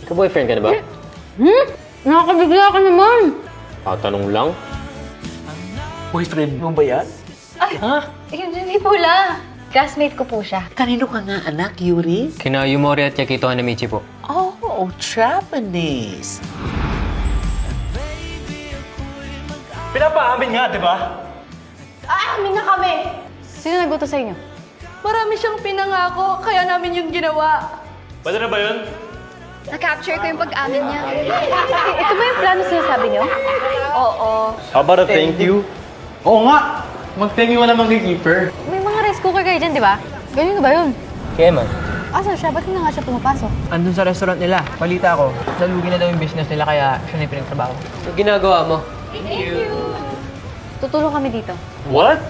Ka-boyfriend ka na ba? Nakakabigla ka naman. Tatanong lang. Boyfriend mo ba yan? Hindi po la. Classmate ko po siya. Kanino ka nga anak, Yuri? Kina Yumori at Yakito Hanamichi po. Oh, Japanese. Pinapaamin nga, di ba? Aamin na kami! Sino nagbuto sa inyo? Marami siyang pinangako, kaya namin yung ginawa. Pwede na ba yun? Na-capture ko yung pag-amin niya. Ito ba yung plano sinasabi niyo? Oo. How about a thank you? Oo nga! Mag-thank you ka naman kay Keeper. May mga rice cooker kayo dyan, di ba? Ganyan ba yun? Kaya man. Asan siya? Ba't hindi nga siya pumapasok? Andun sa restaurant nila. Balita ko, nalugi na daw yung business nila kaya siya na yung pinagtrabaho. Yung ginagawa mo? Tutulong kami dito. What?